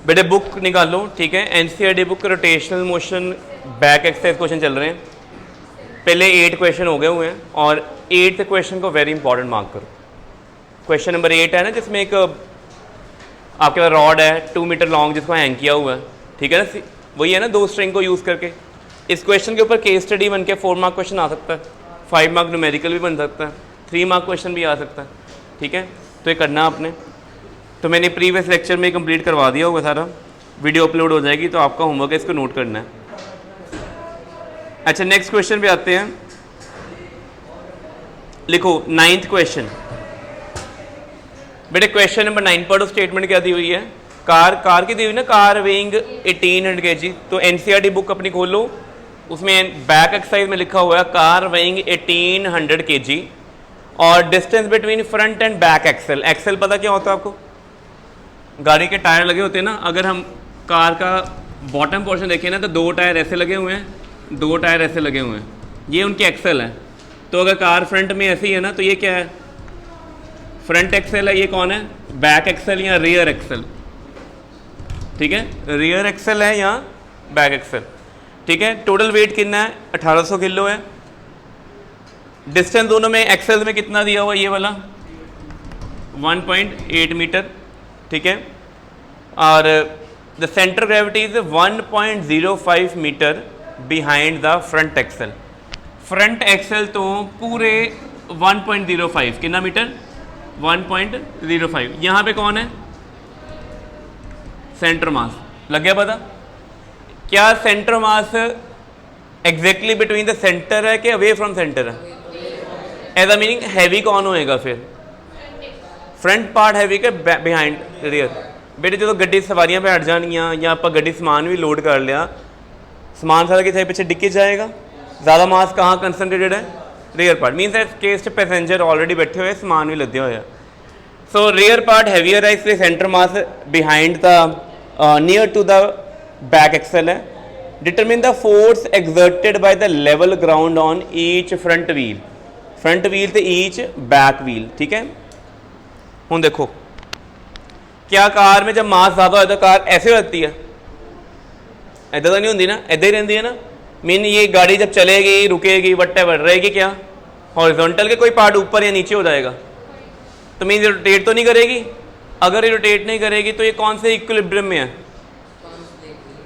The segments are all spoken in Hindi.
बेटे बुक निकालो, ठीक है। NCERT book rotational motion back exercise question चल रहे हैं। पहले 8 क्वेश्चन हो गए हुए हैं और 8th क्वेश्चन को वेरी इंपॉर्टेंट मार्क करो। क्वेश्चन नंबर 8 है ना, जिसमें एक आपके पास रॉड है 2 मीटर लॉन्ग जिसको हैंग किया हुआ है, ठीक है ना, वही है ना, 2 स्ट्रिंग को यूज़ करके। इस क्वेश्चन के ऊपर केस स्टडी बन के 4 मार्क क्वेश्चन आ सकता है, 5 मार्क न्यूमेरिकल भी बन सकता है, 3 मार्क क्वेश्चन भी आ सकता है, ठीक है। तो ये करना आपने, तो मैंने प्रीवियस लेक्चर में कंप्लीट करवा दिया होगा, सारा वीडियो अपलोड हो जाएगी, तो आपका होमवर्क है इसको नोट करना है। अच्छा, नेक्स्ट क्वेश्चन पे आते हैं। लिखो 9th क्वेश्चन। बेटे क्वेश्चन नंबर 9 पढ़ो, स्टेटमेंट क्या दी हुई है। कार की दी हुई ना, कार वेइंग 1800 kg। तो एनसीईआरटी बुक अपनी खोलो, उसमें बैक एक्सरसाइज में लिखा हुआ है कार वेइंग 1800 kg और distance between front and back axle. Axle पता क्या होता है आपको? गाड़ी के टायर लगे होते हैं ना। अगर हम कार का बॉटम पोर्शन देखें ना, तो 2 टायर ऐसे लगे हुए हैं, 2 टायर ऐसे लगे हुए हैं, ये उनकी एक्सेल है। तो अगर कार फ्रंट में ऐसी है ना, तो ये क्या है? फ्रंट एक्सेल है। ये कौन है? बैक एक्सेल या रियर एक्सेल, ठीक है। रियर एक्सेल है या बैक एक्सेल, ठीक है। टोटल वेट कितना है? 1800 किलो है। डिस्टेंस दोनों में एक्सेल में कितना दिया हुआ? ये वाला 1.8 मीटर, ठीक है। और the centre gravity is 1.05 metre behind the front axle. Front axle तो पूरे 1.05, कितना मीटर? 1.05। यहाँ पे कौन है? Centre mass. लग गया पता? क्या centre mass exactly between the centre है कि अवे फ्रॉम सेंटर है? एज अ मीनिंग हैवी कौन होएगा फिर? फ्रंट पार्ट हैवी के बिहाइंड रियर। बेटे जो गड्डी सवारियां पे हट जानियां या आप गड्डी समान भी लोड कर लिया, समान सारा कितने पीछे डिक्की जाएगा। ज़्यादा मास कहाँ कंसनट्रेटेड है? Rear part. मीन्स इस केस पैसेंजर ऑलरेडी बैठे हुए, समान भी लदे हुए। सो रियर पार्ट हैवियर है, इसलिए center mass behind the near to the back axle है। Determine the force exerted by the level ground on each front wheel. Front wheel तो ईच बैक व्हील, ठीक है। हूँ देखो, क्या कार में जब मास ज़्यादा हो तो कार ऐसे होती है? ऐसा तो नहीं होती ना, ऐसा ही रहती है ना। मीन ये गाड़ी जब चलेगी, रुकेगी, वटेवर रहेगी क्या? हॉरिजॉन्टल के कोई पार्ट ऊपर या नीचे हो जाएगा, तो मीन रोटेट तो नहीं करेगी। अगर ये रोटेट नहीं करेगी तो ये कौन से इक्विलिब्रियम में है?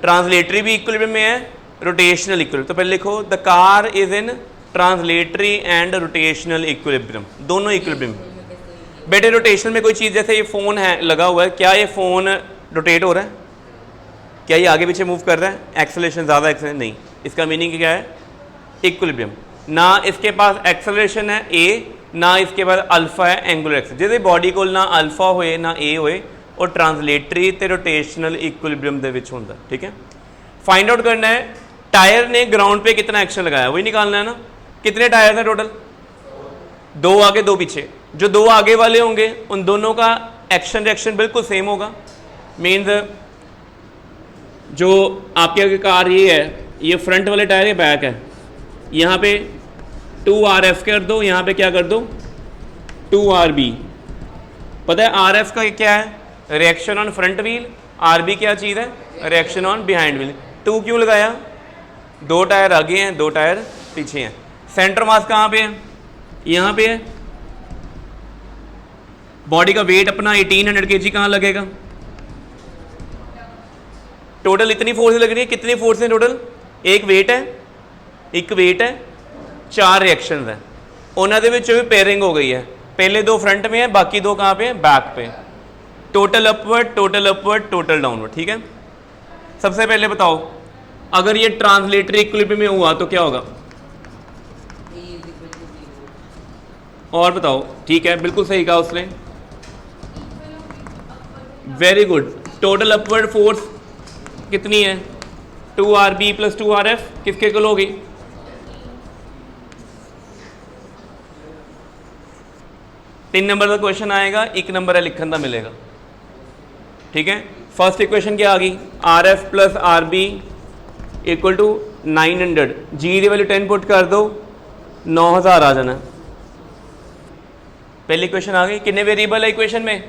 ट्रांसलेटरी भी इक्विलिब्रियम में है, रोटेशनल इक्विलिब्रियम। तो पहले लिखो the car is in translatory and rotational equilibrium, दोनों इक्विलिब्रियम। बेटे रोटेशनल में कोई चीज़, जैसे ये फ़ोन है लगा हुआ है, क्या ये फ़ोन रोटेट हो रहा है? क्या ये आगे पीछे मूव कर रहा है? एक्सेलरेशन ज़्यादा, एक्सेलरेशन नहीं। इसका मीनिंग क्या है? इक्विलिब्रियम। ना इसके पास एक्सेलरेशन है ए, ना इसके पास अल्फा है एंगुलर एक्सेल। जैसे बॉडी को ना अल्फा होए ना ए होए, और ट्रांसलेटरी ते रोटेशनल इक्विलिब्रियम दे विच होंदा, ठीक है। फाइंड आउट करना है टायर ने ग्राउंड पे कितना एक्शन लगाया, वही निकालना है ना। कितने टायर हैं टोटल? 2 आगे 2 पीछे। जो 2 आगे वाले होंगे उन दोनों का एक्शन रिएक्शन बिल्कुल सेम होगा। मीन्स जो आपके आगे कार ये है, ये फ्रंट वाले टायर, ये बैक है। यहाँ पे 2RF कर दो, यहाँ पे क्या कर दो? 2RB। पता है RF का क्या है? Reaction on front wheel. RB क्या चीज़ है? Reaction on behind wheel. 2 क्यों लगाया? 2 टायर आगे हैं, 2 टायर पीछे हैं। सेंटर मास कहाँ पे है? यहाँ पे है। बॉडी का वेट अपना 1800 kg कहाँ लगेगा? टोटल इतनी फोर्स लग रही है। कितनी फोर्स है टोटल? एक वेट है, 4 रिएक्शंस हैं। उन्होंने भी पेयरिंग हो गई है। पहले 2 फ्रंट में है, बाकी 2 कहाँ पे है? बैक पे। Total upward, total upward, total downward, ठीक है। सबसे पहले बताओ, अगर ये ट्रांसलेटरी इक्विलिब्रियम में हुआ तो क्या होगा? और बताओ, ठीक है, बिल्कुल सही कहा उसने, very good. Total upward force कितनी है? 2RB प्लस 2RF किसके इक्वल होगी? तीन नंबर का क्वेश्चन आएगा, 1 नंबर है लिखन का मिलेगा, ठीक है। फर्स्ट इक्वेशन क्या आ गई? RF plus RB equal to 900। G की वैल्यू 10 पुट कर दो, 9000 आ जाना। पहली इक्वेशन आ गई। कितने वेरिएबल है इक्वेशन में?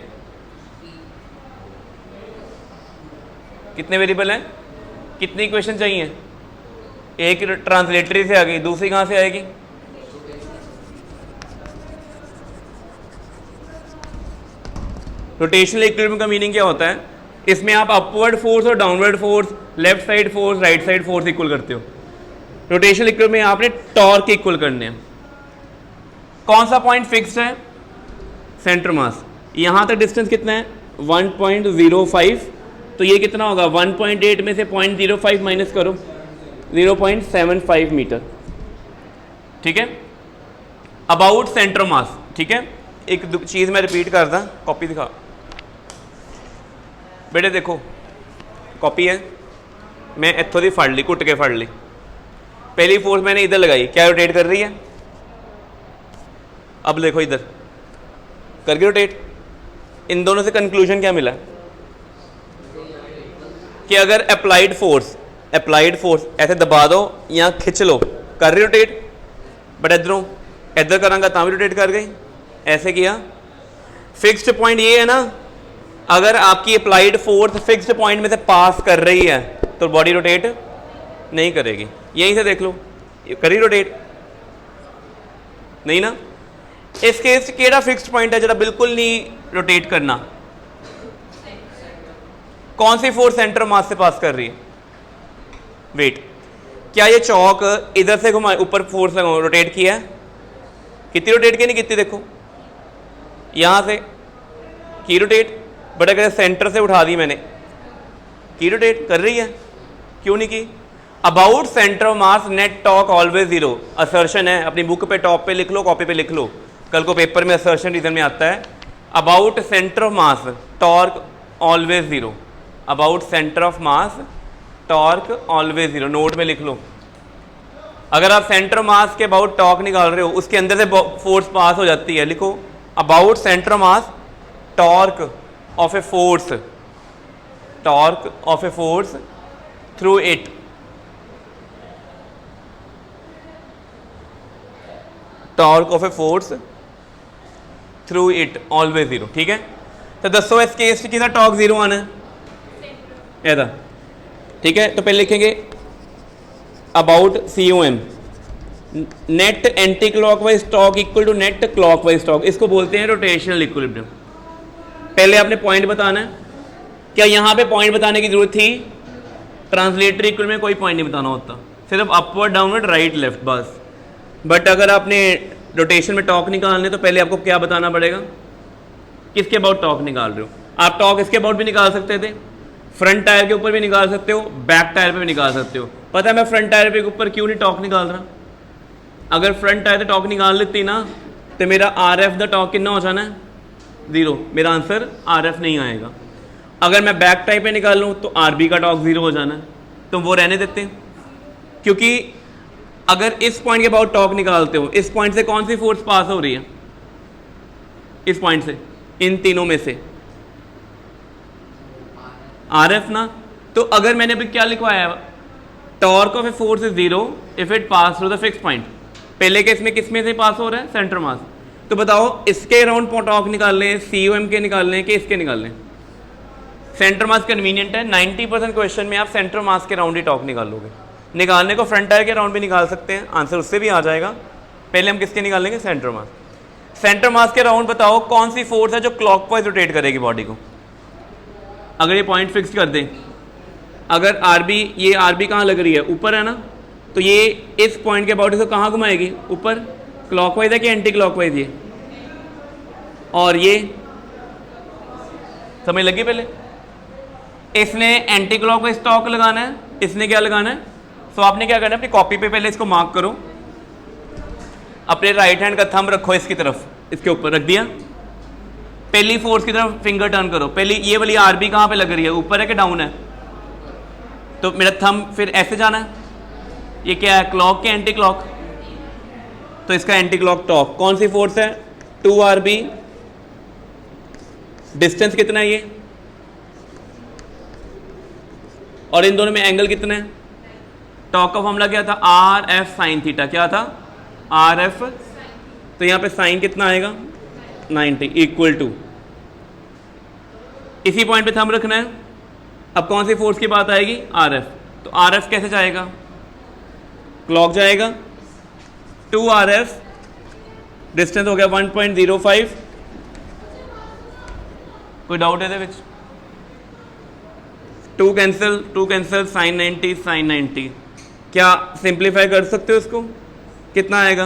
कितने वेरिएबल हैं, कितनी इक्वेशन चाहिए, एक ट्रांसलेटरी से आ गई, दूसरी कहाँ से आएगी, रोटेशनल इक्विलिब्रियम का मीनिंग क्या होता है, इसमें आप अपवर्ड फोर्स और downward force, left side force, right side force equal करते हो। रोटेशनल इक्विलिब्रियम में आपने टॉर्क इक्वल करने हैं। कौन सा पॉइंट फिक्स्ड है, सेंटर मास। यहाँ तक डिस्टेंस कितना है 1.05, तो ये कितना होगा 1.8 में से 0.05 माइनस करो 0.75 मीटर, ठीक है, अबाउट सेंटर मास। ठीक है, एक चीज़ मैं रिपीट करदा, कॉपी दिखा बेटे, देखो कॉपी है, मैं इत्थों दी फड़ ली, घुट के फड़ ली, पहली फोर्स मैंने इधर लगाई, क्या रोटेट कर रही है, अब देखो इधर करके रोटेट। इन दोनों से कंक्लूजन क्या मिला कि अगर अप्लाइड फोर्स ऐसे दबा दो या खिंच लो, कर रही रोटेट, बट इधरों इधर करांगा तां भी रोटेट कर गई, ऐसे किया। फिक्स्ड पॉइंट ये है ना, अगर आपकी अप्लाइड फोर्स फिक्स्ड पॉइंट में से पास कर रही है तो बॉडी रोटेट नहीं करेगी। यहीं से देख लो, करी रोटेट नहीं ना। इस केस केड़ा फिक्स्ड पॉइंट है जरा बिल्कुल नहीं रोटेट करना, कौन सी फोर्स सेंटर मास से पास कर रही है, वेट। क्या ये चौक इधर से घुमा, ऊपर फोर्स लगा रोटेट किया है, कितनी रोटेट की नहीं कितनी, देखो यहां से की रोटेट, बट अगर सेंटर से उठा दी मैंने, की रोटेट कर रही है, क्यों नहीं की। About centre of mass net torque always zero, assertion है, अपनी बुक पे टॉप पे लिख लो, कॉपी पे लिख लो, कल को पेपर में असर्शन रीजन में आता है। About centre of mass torque always zero, about centre of mass torque always zero, note में लिख लो। अगर आप सेंटर मास के अबाउट टॉर्क निकाल रहे हो, उसके अंदर से फोर्स पास हो जाती है, लिखो about centre mass torque of a force, torque of a force through it, torque of a force through it always zero. ठीक है, तो दसो इस केस कि टॉर्क जीरो आना है ऐसा। ठीक है, तो पहले लिखेंगे about COM, net anti clockwise torque equal to net clockwise torque, इसको बोलते हैं रोटेशनल इक्विलिब्रियम। पहले आपने पॉइंट बताना है, क्या यहाँ पे पॉइंट बताने की जरूरत थी, ट्रांसलेटरी इक्विलिब्रियम में कोई पॉइंट नहीं बताना होता, सिर्फ अपवर्ड डाउनवर्ड राइट लेफ्ट बस। बट अगर आपने रोटेशन में टॉर्क निकालने तो पहले आपको क्या बताना पड़ेगा, किसके अबाउट टॉर्क निकाल रहे हो। आप टॉर्क इसके अबाउट भी निकाल सकते थे, फ्रंट टायर के ऊपर भी निकाल सकते हो, बैक टायर पे भी निकाल सकते हो। पता है मैं फ्रंट टायर के ऊपर क्यों नहीं टॉर्क निकाल रहा, अगर फ्रंट टायर से टॉर्क निकाल लेती ना तो मेरा RF द टॉर्क कितना हो जाना है, जीरो, मेरा आंसर RF नहीं आएगा। अगर मैं बैक टायर पे निकाल लूँ तो RB का टॉर्क जीरो हो जाना है, तो वो रहने देते हैं। क्योंकि अगर इस पॉइंट के अबाउट टॉर्क निकालते हो, इस पॉइंट से कौन सी फोर्स पास हो रही है, इस पॉइंट से, इन तीनों में से RF ना। तो अगर मैंने अभी क्या लिखवाया है, torque of a force is zero if it pass through the fixed point. पहले केस में किस में से पास हो रहा है, सेंटर मास। तो बताओ इसके अराउंड टॉर्क निकाल लें, COM के निकाल लें कि इसके निकाल लें। सेंटर मास कन्वीनियंट है, 90% क्वेश्चन में आप सेंटर मास के राउंड ही टॉर्क निकाल लोगे। निकालने को फ्रंट टायर के राउंड भी निकाल सकते हैं, आंसर उससे भी आ जाएगा। पहले हम किसके निकालेंगे, सेंटर मास। सेंटर मास के राउंड बताओ कौन सी फोर्स है जो क्लॉकवाइज रोटेट करेगी बॉडी को। अगर ये पॉइंट फिक्स कर दें, अगर RB, ये RB कहाँ लग रही है, ऊपर है ना, तो ये इस पॉइंट के अबाउट इसको कहाँ घुमाएगी, ऊपर। क्लॉकवाइज है कि एंटी क्लॉकवाइज ये, और ये समझ लगी। पहले इसने एंटी क्लॉकवाइज टॉर्क लगाना है, इसने क्या लगाना है। तो आपने क्या करना है, अपनी कॉपी पे पहले इसको मार्क करो, अपने राइट हैंड का थंब रखो इसकी तरफ, इसके ऊपर रख दिया, पहली फोर्स की तरफ फिंगर टर्न करो। पहली ये वाली RB कहाँ पे लग रही है, ऊपर है कि डाउन है, तो मेरा थंब फिर ऐसे जाना है। ये क्या है, क्लॉक के एंटी क्लॉक, तो इसका एंटी क्लॉक टॉर्क कौन सी फोर्स है, 2RB। डिस्टेंस कितना है ये, और इन दोनों में एंगल कितना है। टॉर्क का फॉर्मूला क्या था, RF साइन थीटा। क्या था, RF, तो यहाँ पे साइन कितना आएगा, 90 इक्वल टू, इसी पॉइंट पे थंब रखना है, अब कौन सी फोर्स की बात आएगी? RF। तो RF कैसे जाएगा? क्लॉक जाएगा। 2 RF, डिस्टेंस हो गया 1.05। कोई डाउट है? 2 कैंसिल, साइन 90 साइन 90। क्या सिंप्लीफाई कर सकते हो इसको? कितना आएगा?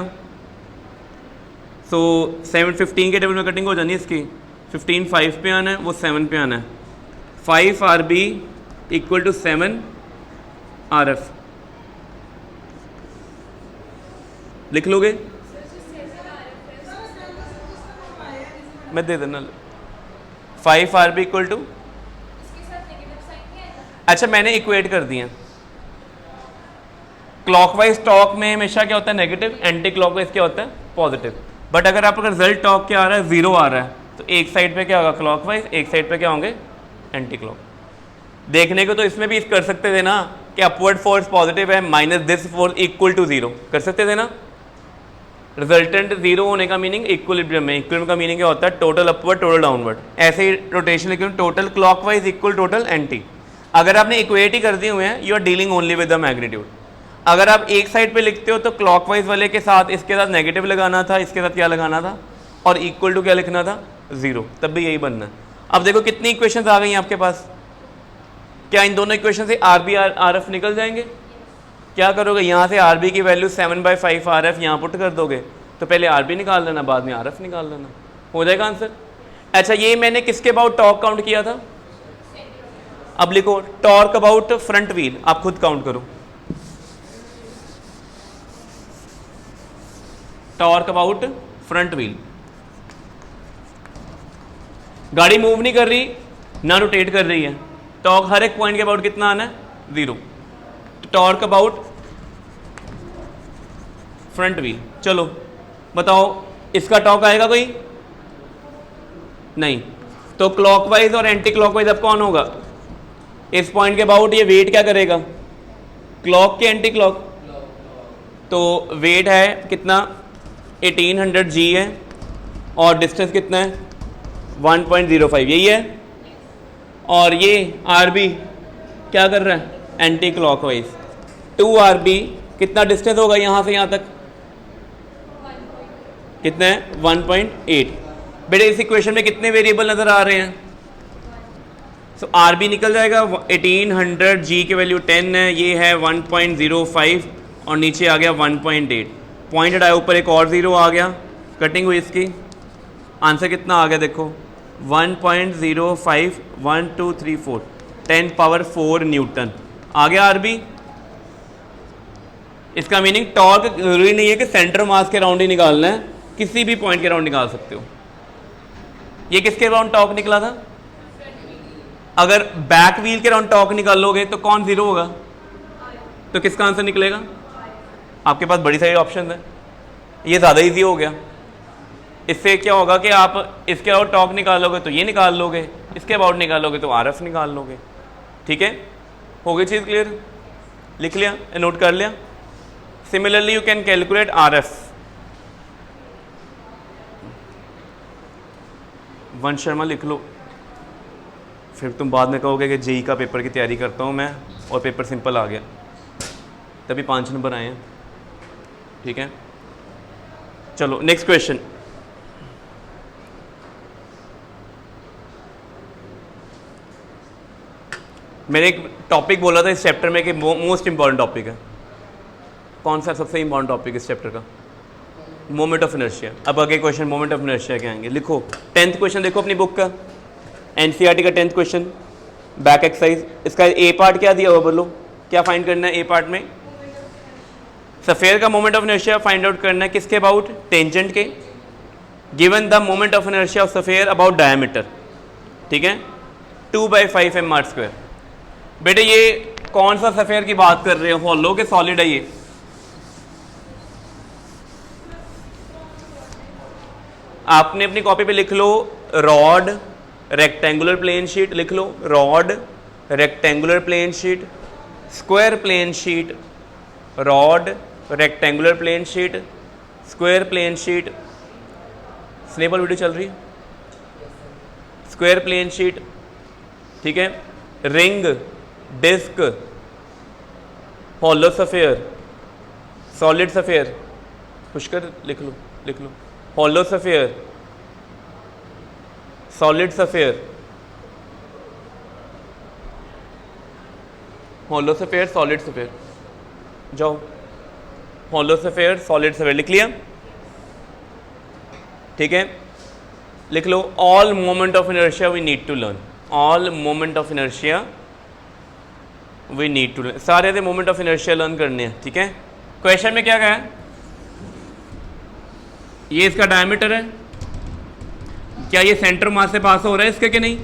715 के टेबल में कटिंग हो जानी है इसकी। 15 5 पे आना है, वो 7 पे आना है। 5 RB इक्वल टू 7 RF। लिख लोगे? मैं दे देना। 5 RB इक्वल टू, अच्छा मैंने इक्वेट कर दिया। क्लॉकवाइज टॉर्क में हमेशा क्या होता है? नेगेटिव। एंटी क्लॉकवाइज क्या होता है? पॉजिटिव। बट अगर आपका रिजल्ट टॉर्क क्या आ रहा है? 0 आ रहा है, तो एक साइड पे क्या होगा? क्लॉकवाइज, एक साइड पे क्या होंगे? Anti clock. देखने को तो इसमें भी कर सकते थे ना कि अपवर्ड फोर्स पॉजिटिव है minus this force equal to 0, कर सकते थे ना। रिजल्टेंट 0 होने का मीनिंग इक्विलिब्रियम है। इक्विलिब्रियम का मीनिंग क्या होता है? Total upward, total downward. ऐसे ही रोटेशन लिखे total clockwise equal total anti. अगर आपने इक्वेट ही कर दिए हुए हैं, you are dealing only with the magnitude. अगर आप एक साइड पे लिखते हो तो क्लॉकवाइज वाले के साथ इसके साथ नेगेटिव लगाना था, इसके साथ क्या लगाना था, और इक्वल टू क्या लिखना था? 0। तब भी यही बनना है। अब देखो कितनी इक्वेशंस आ गई हैं आपके पास। क्या इन दोनों इक्वेशन से RB RF निकल जाएंगे? क्या करोगे? यहाँ से RB की वैल्यू 7/5 RF यहाँ पुट कर दोगे, तो पहले RB निकाल लेना, बाद में RF निकाल लेना, हो जाएगा आंसर। अच्छा, ये मैंने किसके अबाउट टॉर्क काउंट किया था? अब लिखो टॉर्क अबाउट फ्रंट व्हील, आप खुद काउंट करो। टॉर्क अबाउट फ्रंट व्हील, गाड़ी मूव नहीं कर रही ना रोटेट कर रही है, टॉर्क हर एक पॉइंट के अबाउट कितना आना है? 0। टॉर्क अबाउट फ्रंट व्हील, चलो बताओ इसका टॉर्क आएगा कोई? नहीं। तो क्लॉकवाइज और एंटी क्लॉकवाइज अब कौन होगा? इस पॉइंट के अबाउट ये वेट क्या करेगा? क्लॉक के एंटी क्लॉक। तो वेट है कितना? 1800 G है, और डिस्टेंस कितना है? 1.05, यही है। और ये RB क्या कर रहा है? Anti clockwise. 2 RB कितना डिस्टेंस होगा यहाँ से यहाँ तक? कितना है? 1.8। बेटे इस इक्वेशन में कितने वेरिएबल नजर आ रहे हैं? सो RB निकल जाएगा 1800 G की वैल्यू 10 है, ये है 1.05 और नीचे आ गया 1.8। पॉइंट हटाया, ऊपर एक और 0 आ गया, कटिंग हुई इसकी। आंसर कितना आ गया देखो? 1.05 1 2 3 4 10 पावर 4 न्यूटन आ गया RB। इसका मीनिंग टॉर्क जरूरी नहीं है कि सेंटर मास के राउंड ही निकालना है, किसी भी पॉइंट के राउंड निकाल सकते हो। ये किसके राउंड टॉर्क निकला था? अगर बैक व्हील के राउंड टॉर्क निकालोगे तो कौन 0 होगा? तो किसका आंसर निकलेगा? आपके पास बड़ी सारी ऑप्शन है, ये ज़्यादा इजी हो गया। इससे क्या होगा कि आप इसके अबाउट टॉर्क निकालोगे तो ये निकाल लोगे, इसके अबाउट निकालोगे तो RF निकाल लोगे। ठीक है, हो गई चीज़ क्लियर? लिख लिया, नोट कर लिया? Similarly you can calculate RF। वंश शर्मा लिख लो, फिर तुम बाद में कहोगे कि JEE का पेपर की तैयारी करता हूँ मैं और पेपर सिंपल आ गया, तभी 5 नंबर आए हैं। ठीक है, चलो नेक्स्ट क्वेश्चन। मैंने एक टॉपिक बोला था इस चैप्टर में कि मोस्ट इंपॉर्टेंट टॉपिक है। कौन सा सबसे इंपॉर्टेंट टॉपिक इस चैप्टर का? Moment of inertia. अब आगे क्वेश्चन मोमेंट ऑफ इनर्शिया के आएंगे। लिखो 10th क्वेश्चन, देखो अपनी बुक का, NCERT का 10th क्वेश्चन, बैक एक्सरसाइज। इसका ए पार्ट क्या दिया हुआ बोलो? क्या फाइंड करना है ए पार्ट में? सफेयर का moment of inertia find out करना है, किसके अबाउट? टेंजेंट के। Given the moment of inertia of sphere about diameter. ठीक है, 2/5 m/2। बेटे ये कौन सा सफेयर की बात कर रहे हो? हॉलो के सॉलिड है ये? आपने अपनी कॉपी पे लिख लो रॉड रेक्टेंगुलर प्लेन शीट, लिख लो rod rectangular plane sheet, square plane sheet, rod rectangular plane sheet, square plane sheet. स्नेबल वीडियो चल रही है? Square plane sheet. ठीक है, ring, disc, hollow sphere, solid sphere, Pushkar लिख लो, hollow sphere, solid sphere, hollow sphere, solid sphere, जाओ, हॉलो सफेयर, सॉलिड सफेयर लिख लिया, ठीक है। लिख लो all moment of inertia we need to learn, all moment of inertia we need to learn, सारे the moment of inertia learn करने हैं, ठीक है। क्वेश्चन में क्या कहा है, ये इसका डायमीटर है, क्या ये सेंटर मास से पास हो रहा है इसका कि नहीं,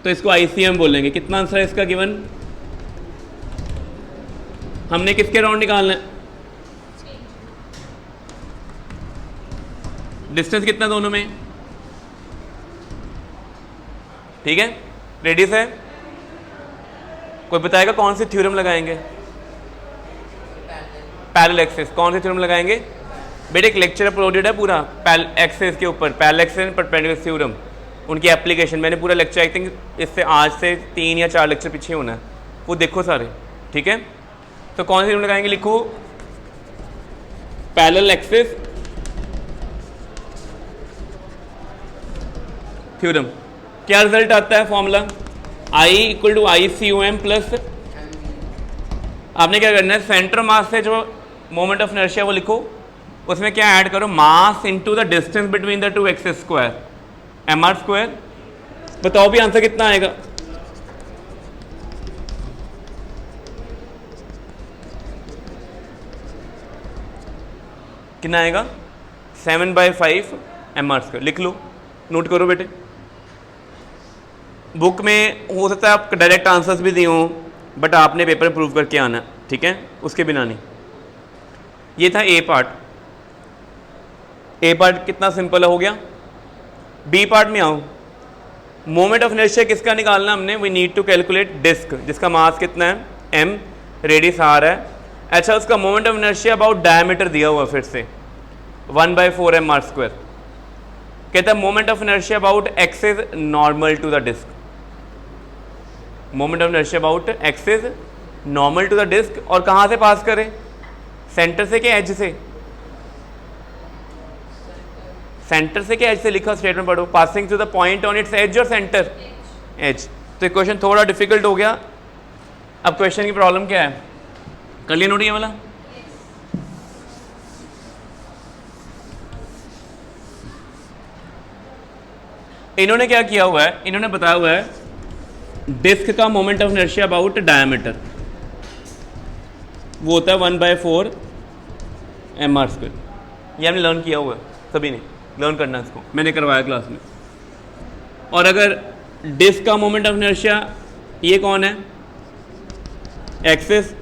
तो इसको आईसीएम बोलेंगे। कितना आंसर है इसका गिवन, हमने किसके राउंड निकालना है, डिस्टेंस कितना दोनों में, ठीक है, रेडियस है। कोई बताएगा कौन सी थ्योरम लगाएंगे, पैरेलल एक्सिस, कौन सी थ्योरम लगाएंगे बेटे, एक लेक्चर अपलोडेड है पूरा एक्सिस के ऊपर, parallel axis and perpendicular theorem, उनकी एप्लीकेशन, मैंने पूरा लेक्चर आई थिंक इससे आज से 3 या 4 लेक्चर पीछे होना है, वो देखो सारे, ठीक है। तो कौन सी थ्योरम लगाएंगे, लिखो पैरेलल एक्सिस थ्योरम। क्या रिजल्ट आता है formula, I equal to ICOM plus, आपने क्या करना है, सेंटर मास से जो मोमेंट ऑफ इनर्शिया वो लिखो, उसमें क्या ऐड करो, mass into the distance between the two axis square, mr square. बताओ भी आंसर कितना आएगा, कितना आएगा, 7/5 mr स्क्वायर। लिख लो, नोट करो बेटे, बुक में हो सकता है आप डायरेक्ट आंसर्स भी दिए हों, बट आपने पेपर प्रूव करके आना, ठीक है, उसके बिना नहीं। ये था ए पार्ट, ए पार्ट कितना सिंपल हो गया। बी पार्ट में आओ, मोमेंट ऑफ इनर्शिया किसका निकालना हमने, we need to calculate disc, जिसका मास कितना है m, रेडियस r है। अच्छा, उसका moment of inertia about diameter दिया हुआ फिर से 1/4 mr स्क्वायर। कहता है moment of inertia about axis normal to the disc, moment of inertia about axis normal to the disc, और कहाँ से पास करें, सेंटर से क्या एज से, सेंटर से क्या एज से लिखा, स्टेटमेंट पढ़ो, passing through the point on its edge और सेंटर एज। तो क्वेश्चन थोड़ा डिफिकल्ट हो गया। अब क्वेश्चन की प्रॉब्लम क्या है, कर लिया नोट ये वाला, इन्होंने क्या किया हुआ है, इन्होंने बताया हुआ है डिस्क का moment of inertia about diameter वो होता है 1/4 mr स्क्वायर। ये हमने लर्न किया हुआ है, सभी ने लर्न करना है इसको, मैंने करवाया क्लास में। और अगर डिस्क का मोमेंट ऑफ इनर्शिया, ये कौन है, axis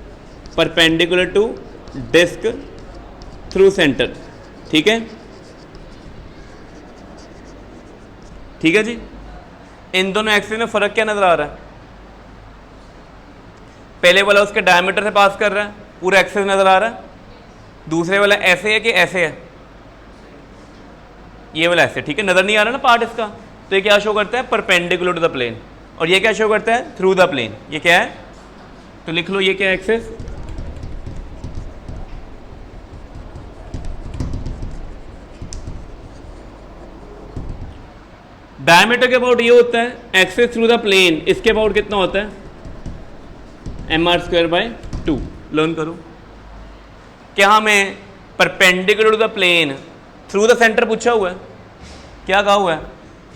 perpendicular to disc through centre, ठीक है, ठीक है जी। इन दोनों एक्सिस में फर्क क्या नजर आ रहा है, पहले वाला उसके डायमीटर से पास कर रहा है, पूरा एक्सिस नजर आ रहा है, दूसरे वाला ऐसे है कि ऐसे है, ये वाला ऐसे, ठीक है, नजर नहीं आ रहा ना पार्ट इसका, तो ये क्या शो करता है, परपेंडिकुलर टू द प्लेन, और ये क्या शो करता है, थ्रू द प्लेन। ये क्या है, तो लिख लो ये क्या है, एक्सिस, डायमीटर के अबाउट ये होता है एक्सिस थ्रू द प्लेन, इसके अबाउट कितना होता है, mr²/2। लर्न करो, क्या हमें perpendicular to the plane through the centre पूछा हुआ है, क्या कहा हुआ है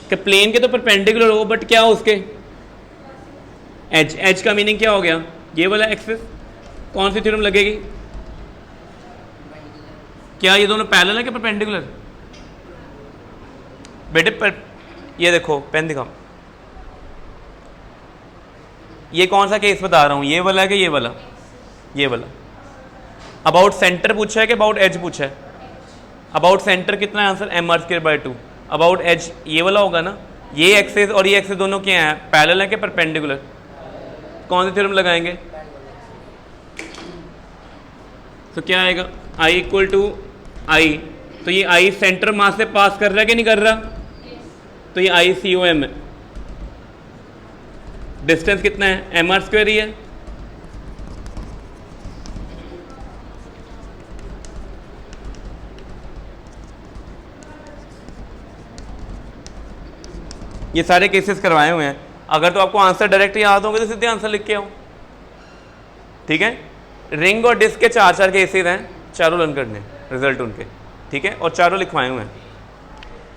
कि प्लेन के तो परपेंडिकुलर हो, बट क्या हो उसके एज, एज का मीनिंग क्या हो गया, ये वाला एक्सिस। कौन सी थ्योरम लगेगी, क्या ये दोनों पैरेलल है कि परपेंडिकुलर, बेटे ये देखो पेन दिखाओ, ये कौन सा केस बता रहा हूँ, ये वाला है कि ये वाला, ये वाला। अबाउट सेंटर पूछा है कि अबाउट एज पूछा है, अबाउट सेंटर कितना है आंसर, mr²/2। अबाउट एज ये वाला होगा ना, ये एक्सिस और ये एक्सिस दोनों क्या है, पैरेलल है कि परपेंडिकुलर, कौन सी थ्योरम लगाएंगे, तो क्या आएगा, I = I, तो ये I सेंटर मास से पास कर रहा है कि नहीं कर रहा, तो ये ICOM है, डिस्टेंस कितना है, mr² ही है। ये सारे केसेस करवाए हुए हैं। अगर तो आपको आंसर डायरेक्ट याद होंगे तो सीधे आंसर लिख के आओ, ठीक है। रिंग और डिस्क के 4 केसेस हैं, चारों लर्न करने रिजल्ट उनके, ठीक है, और चारों लिखवाए हुए हैं।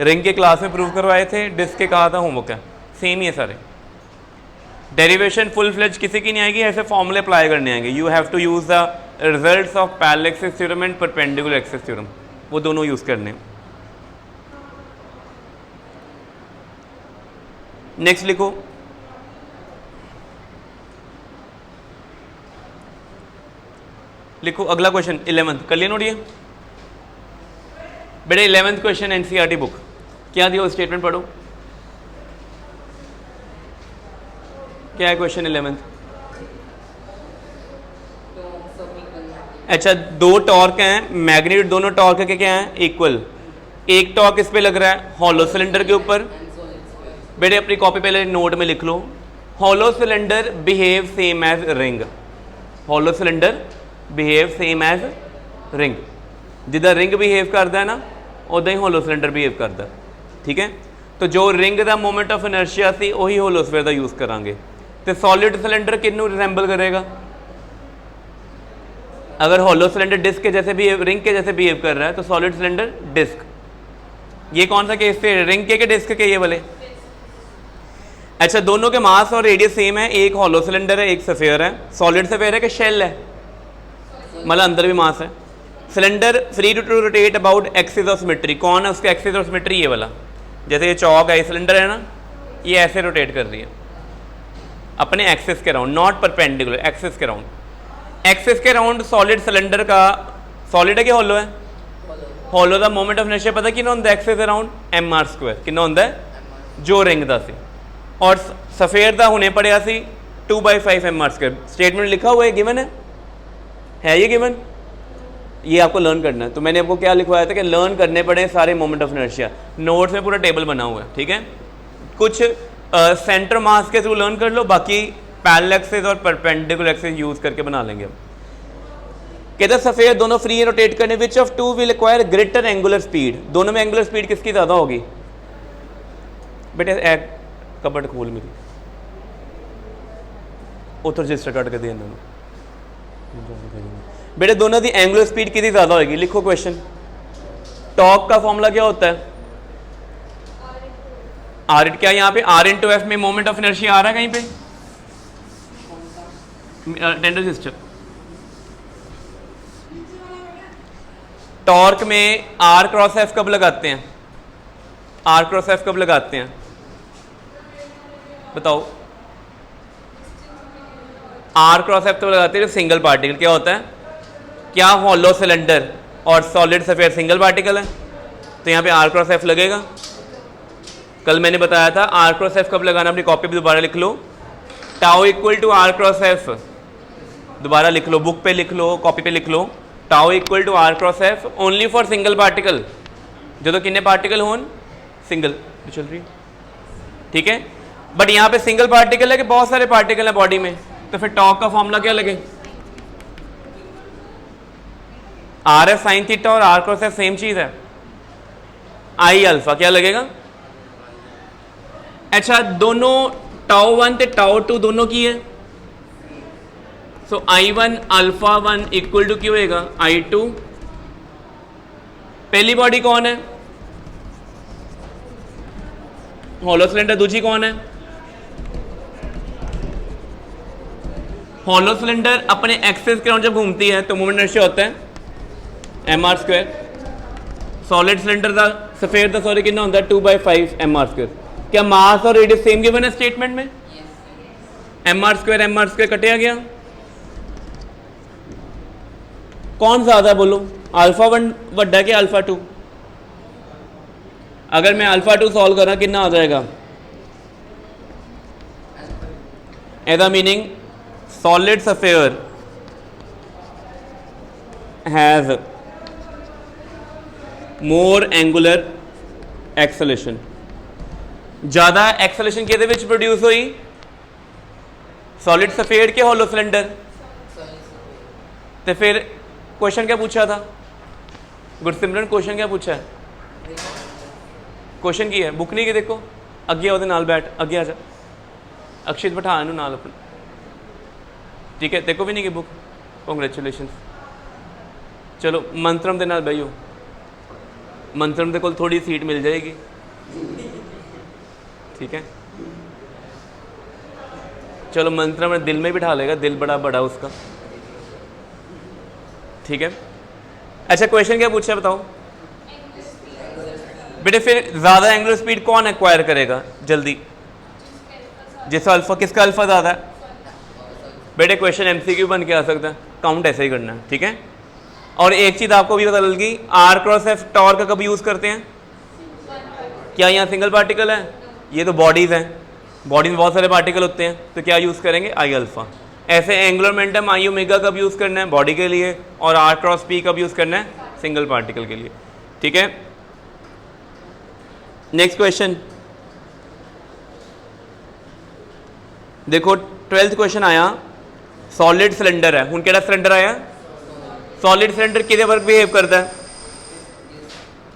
रिंग के क्लास में प्रूव करवाए थे, डिस्क के कहा था होमवर्क है, सेम ही है सारे। डेरिवेशन फुल फ्लेज किसी की नहीं आएगी, ऐसे फॉर्मूले अप्लाई करने आएंगे। You have to use the results of parallel axis theorem and perpendicular axis theorem, वो दोनों यूज करने। नेक्स्ट लिखो, लिखो अगला क्वेश्चन 11th कर लिया नोट। ये बेटे 11th क्वेश्चन एनसीईआरटी बुक क्या दिया, स्टेटमेंट पढ़ो। क्या है क्वेश्चन 11th? अच्छा, दो टॉर्क हैं, मैग्नीट्यूड दोनों टॉर्क के क्या हैं, इक्वल। एक टॉर्क इस पे लग रहा है हॉलो सिलेंडर के ऊपर। बेटे अपनी कॉपी पहले नोट में लिख लो, hollow cylinder behave same as ring. Hollow cylinder behave same as ring. जिदा रिंग बिहेव करता है ना, उदा ही हॉलो सिलेंडर बिहेव करता, ठीक है। तो जो रिंग का मोमेंट ऑफ इनर्शिया सी वही होलोस्फेयर का यूज़ करांगे। तो सॉलिड सिलेंडर किन्नू रिजेंबल करेगा? अगर हॉलो सिलेंडर डिस्क के जैसे बिहेव, रिंग के जैसे बिहेव कर रहा है तो सॉलिड सिलेंडर डिस्क। ये कौन सा केस थे, रिंग के डिस्क के ये वाले? अच्छा, दोनों के मास और रेडियस सेम है, एक हॉलो सिलेंडर है एक सफेयर है। सॉलिड सफेयर है कि शेल है, मतलब अंदर भी मास है। Cylinder free to rotate about axis of symmetry. कौन है उसका एक्सिस ऑफ सिमेट्री? ये वाला। जैसे ये चौक है, ये सिलेंडर है ना, ये ऐसे रोटेट कर रही है अपने एक्सिस के राउंड, नॉट परपेंडिकुलर, एक्सिस के राउंड। एक्सिस के राउंड सॉलिड सिलेंडर का, सॉलिड है कि हॉलो है? हॉलो का मोमेंट ऑफ इनर्शिया पता कि एक्सिस अराउंड mr²। कि होंगे जो रिंग का सी, और सफेयर का होने पड़िया सी 2/5 mr²। स्टेटमेंट लिखा हुआ है, गिवन है ये गिवन, ये आपको लर्न करना है। तो मैंने आपको क्या लिखवाया था कि लर्न करने पड़े सारे मोमेंट ऑफ इनर्शिया। नोट्स में पूरा टेबल बना हुआ है, ठीक है। कुछ सेंटर मास के थ्रू लर्न कर लो, बाकी पैरेलल एक्सिस और परपेंडिकुलर एक्सिस यूज करके बना लेंगे हम। कहते सफेद दोनों फ्री रोटेट करने, which of two will acquire greater angular speed. दोनों में एंगुलर स्पीड किसकी ज़्यादा होगी? बेटे कबट खोल मेरी, उतर रजिस्टर कट के दे दोनों। बेटे दोनों की एंगुलर स्पीड कितनी ज़्यादा होगी? लिखो क्वेश्चन। टॉर्क का फॉर्मूला क्या होता है? आर क्या यहाँ पे आर इंटू एफ में मोमेंट ऑफ इनर्शिया आ रहा है कहीं पे? Tender system. टॉर्क में आर क्रॉस एफ कब लगाते हैं? आर क्रॉस एफ कब लगाते हैं बताओ? आर क्रॉस एफ कब लगाते हैं? Single particle. क्या होता है? क्या हॉलो सिलेंडर और सॉलिड सफेयर सिंगल पार्टिकल है, तो यहाँ पे आर क्रॉस एफ लगेगा। कल मैंने बताया था आर क्रॉस एफ कब लगाना, अपनी कॉपी पे दोबारा लिख लो। Tau equal to R cross F, दोबारा लिख लो, बुक पे लिख लो, कॉपी पे लिख लो। Tau equal to R cross F only for single particle, जो तो कितने पार्टिकल होन सिंगल चल रही है, ठीक है। बट यहाँ पे सिंगल पार्टिकल है कि बहुत सारे पार्टिकल है बॉडी में, तो फिर टॉर्क का फॉर्मूला क्या लगे? आर एफ साइन थीटा और आर क्रॉस एफ सेम चीज है, आई अल्फा क्या लगेगा? अच्छा, दोनों टाउ 1 ते टाउ 2 दोनों की है, सो I1 अल्फा 1 इक्वल टू क्यों होगा I2। पहली बॉडी कौन है? Hollow cylinder. दूसरी कौन है? हॉलो सिलेंडर अपने एक्सिस के राउंड जब घूमती है तो मोमेंट इनर्शिया होता है mr²। सॉलिड सिलेंडर का सफेद का सॉरी कितना होता है 2/5 mr²। क्या मास और रेडियस सेम गिवन है स्टेटमेंट में? mr² कटिया गया, कौन ज्यादा बोलो? अल्फा 1 वड्डा के अल्फा 2? अगर मैं अल्फा 2 सॉल्व करा कितना आ जाएगा? एदा meaning solid sphere has more angular acceleration. ज़्यादा एक्सेलेरेशन किहदे विच प्रोड्यूस हुई? सॉलिड सफेद के हॉलो सिलेंडर। तो फिर क्वेश्चन क्या पूछा था गुरसिमरन, क्वेश्चन क्या पूछा है? क्वेश्चन की है बुक नहीं की, देखो अगे ਉਹਦੇ नाल बैठ, अगे आ जा अक्षित बिठा इनू नाल अपने, ठीक है? देखो भी नहीं की बुक, कॉन्ग्रेचुलेशन। चलो मंत्रम के नाल बहियो, मंत्रम के कोल थोड़ी सीट मिल जाएगी, ठीक है? चलो मंत्रम में दिल में बिठा लेगा, दिल बड़ा बड़ा उसका, ठीक है? अच्छा क्वेश्चन क्या पूछा बताओ बेटे? फिर ज़्यादा एंगुलर स्पीड कौन एक्वायर करेगा जल्दी? जिसका अल्फा, किसका अल्फा ज़्यादा है? बेटे क्वेश्चन एमसीक्यू बन के आ सकता है, काउंट ऐसे ही करना है, ठीक है? और एक चीज़ आपको भी पता लगी, आर क्रॉस एफ टॉर्क का कब यूज़ करते हैं? क्या यहाँ सिंगल पार्टिकल है? ये तो बॉडीज़ हैं, बॉडी में बहुत सारे पार्टिकल होते हैं, तो क्या यूज़ करेंगे? आई अल्फा। ऐसे एंगुलर मोमेंटम आई ओमेगा कब यूज़ करना है? बॉडी के लिए। और आर क्रॉस पी कब यूज़ करना है? सिंगल पार्टिकल के लिए, ठीक है? नेक्स्ट क्वेश्चन देखो, 12th क्वेश्चन आया, सॉलिड सिलेंडर है, हुण केड़ा सिलेंडर आया? सॉलिड सिलेंडर किहदे वर्ग बिहेव करता है?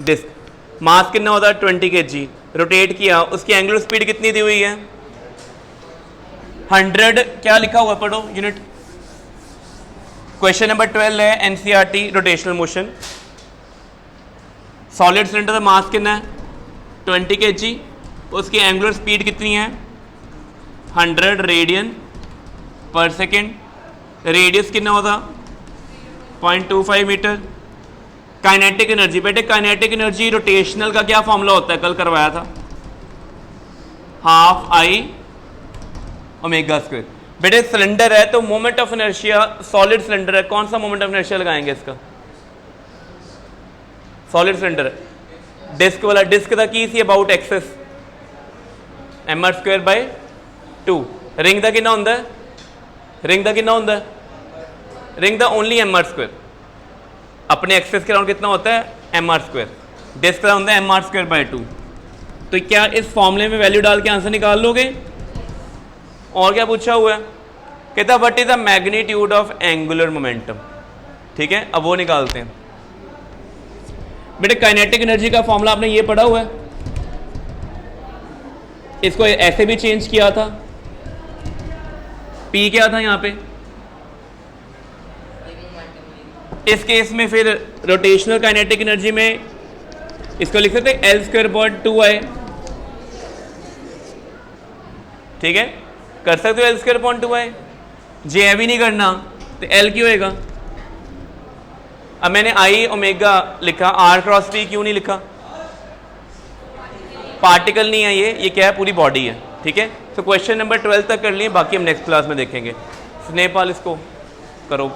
डिस्क। मास कितना होता है? 20 kg। रोटेट किया, उसकी एंगुलर स्पीड कितनी दी हुई है? 100। क्या लिखा हुआ पढ़ो यूनिट। क्वेश्चन नंबर 12 है NCERT rotational motion. Solid cylinder का मास कितना है? 20 kg। उसकी एंगुलर स्पीड कितनी है? 100 रेडियन पर सेकेंड। रेडियस कितना होता? 0.25 मीटर। काइनेटिक एनर्जी, बेटे काइनेटिक एनर्जी रोटेशनल का क्या फॉर्मूला होता है? कल करवाया था, हाफ आई ओमेगा स्क्वायर। बेटे सिलेंडर है तो moment of inertia, solid cylinder है, कौन सा मोमेंट ऑफ इनर्शिया लगाएंगे इसका? सॉलिड सिलेंडर है, डिस्क वाला। डिस्क का की C about axis M R square by 2। Ring का कितना होता है? रिंग का कितना होता है? रिंग का ओनली एम आर स्क्वायर। अपने एक्सेस के अराउंड कितना होता है? M R square. डिस्क का होता है एम आर स्क्वायर बाय 2। तो क्या इस फॉर्मूले में वैल्यू डाल के आंसर निकाल लोगे? और क्या पूछा हुआ है? कहता what is the magnitude of angular momentum, ठीक है? अब वो निकालते हैं। बेटे काइनेटिक एनर्जी का फॉर्मूला आपने ये पढ़ा हुआ है, इसको ऐसे भी चेंज किया था। पी क्या था यहाँ पे? इस केस में फिर रोटेशनल काइनेटिक एनर्जी में इसको लिख सकते हैं एल स्क्वायर अपॉन 2i, ठीक है? कर सकते हो एल स्क्वायर अपॉन 2i। जे भी नहीं करना तो एल क्यों होएगा? अब मैंने आई ओमेगा लिखा, आर क्रॉस पी क्यों नहीं लिखा? पार्टिकल नहीं है ये क्या है? पूरी बॉडी है, ठीक है? तो क्वेश्चन नंबर 12 तक कर लिए, बाकी हम नेक्स्ट क्लास में देखेंगे। स्नेहपाल इसको करो।